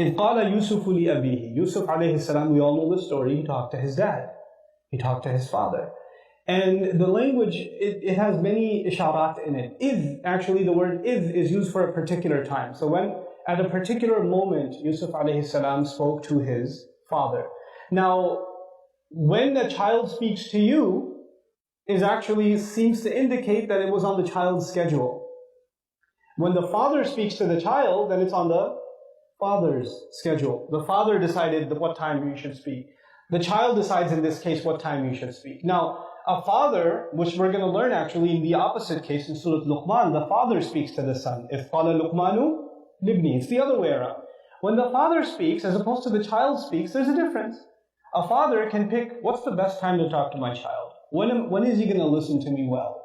إِذْ قَالَ يُوسُفُ لِأَبِيهِ. Yusuf alayhi salam, we all know the story, he talked to his dad. He talked to his father. And the language, it has many isharat in it. إِذْ, actually the word إِذْ is used for a particular time. So when, at a particular moment, Yusuf alayhi salam spoke to his father. Now, when the child speaks to you, is actually seems to indicate that it was on the child's schedule. When the father speaks to the child, then it's on the father's schedule. The father decided what time you should speak. The child decides in this case what time you should speak. Now, a father, which we're going to learn actually in the opposite case in Surah Luqman, the father speaks to the son. إِذْ قَالَ لُقْمَانُ لِابْنِهِ. It's the other way around. When the father speaks, as opposed to the child speaks, there's a difference. A father can pick, what's the best time to talk to my child? When is he going to listen to me well?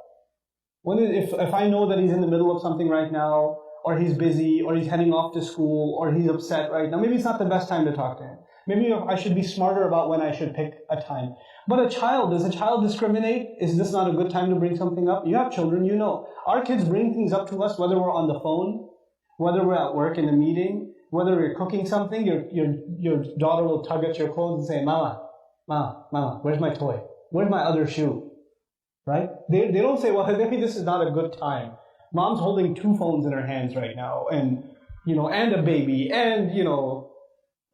If I know that he's in the middle of something right now, or he's busy, or he's heading off to school, or he's upset right now, maybe it's not the best time to talk to him. Maybe I should be smarter about when I should pick a time. But a child, does a child discriminate? Is this not a good time to bring something up? You have children, you know. Our kids bring things up to us, whether we're on the phone, whether we're at work in a meeting, whether you're cooking something, your daughter will tug at your clothes and say, Mama, where's my toy? Where's my other shoe? Right? They don't say, well, maybe this is not a good time. Mom's holding 2 phones in her hands right now, and a baby, and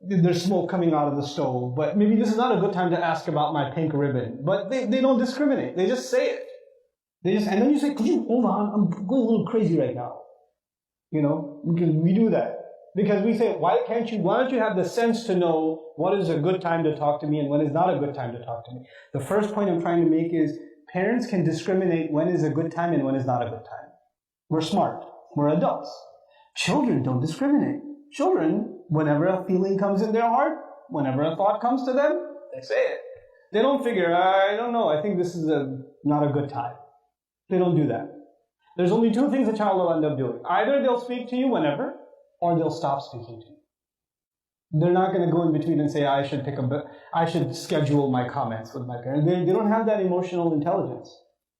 there's smoke coming out of the stove, but maybe this is not a good time to ask about my pink ribbon. But they don't discriminate. They just say it. And then you say, could you hold on? I'm going a little crazy right now. Because we do that. Because we say, why don't you have the sense to know what is a good time to talk to me and when is not a good time to talk to me? The first point I'm trying to make is parents can discriminate when is a good time and when is not a good time. We're smart. We're adults. Children don't discriminate. Children, whenever a feeling comes in their heart, whenever a thought comes to them, they say it. They don't figure, I don't know, I think this is not a good time. They don't do that. There's only 2 things a child will end up doing. Either they'll speak to you whenever, or they'll stop speaking to you. They're not going to go in between and say, I should schedule my comments with my parents. They don't have that emotional intelligence.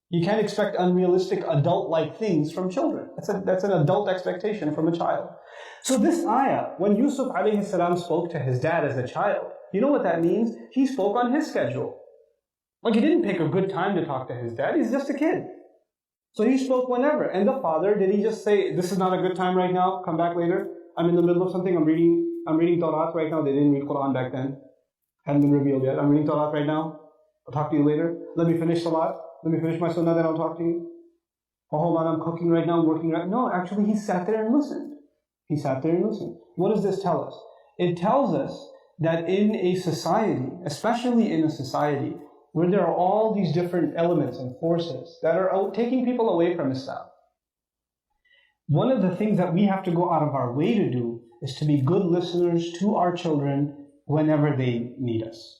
You can't expect unrealistic adult-like things from children. That's an adult expectation from a child. So this ayah, when Yusuf alayhi salam spoke to his dad as a child, you know what that means? He spoke on his schedule. Like, he didn't pick a good time to talk to his dad. He's just a kid. So he spoke whenever. And the father, did he just say, this is not a good time right now, come back later? I'm in the middle of something, I'm reading Tawrat right now. They didn't read Quran back then. Hadn't been revealed yet. I'm reading Tawrat right now. I'll talk to you later. Let me finish Salat. Let me finish my sunnah, then I'll talk to you. Oh, hold on, I'm cooking right now, I'm working right now. No, actually he sat there and listened. He sat there and listened. What does this tell us? It tells us that in a society, especially in a society where there are all these different elements and forces that are taking people away from Islam, one of the things that we have to go out of our way to do is to be good listeners to our children whenever they need us.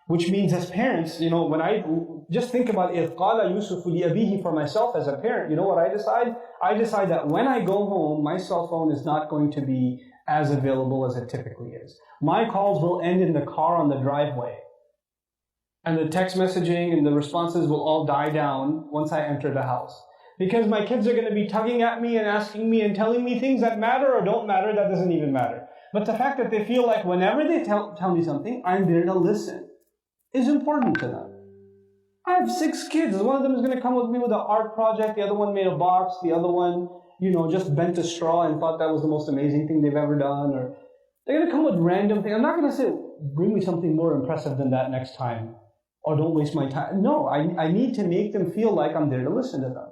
Which means as parents, when I just think about إِذْ قَالَ يُوسُفُ لِأَبِيهِ for myself as a parent, you know what I decide? I decide that when I go home, my cell phone is not going to be as available as it typically is. My calls will end in the car on the driveway. And the text messaging and the responses will all die down once I enter the house. Because my kids are going to be tugging at me and asking me and telling me things that matter or don't matter, that doesn't even matter. But the fact that they feel like whenever they tell me something, I'm there to listen, is important to them. I have 6 kids. One of them is going to come with me with an art project. The other one made a box. The other one, just bent a straw and thought that was the most amazing thing they've ever done. Or they're going to come with random things. I'm not going to say, bring me something more impressive than that next time. Or don't waste my time. No, I need to make them feel like I'm there to listen to them.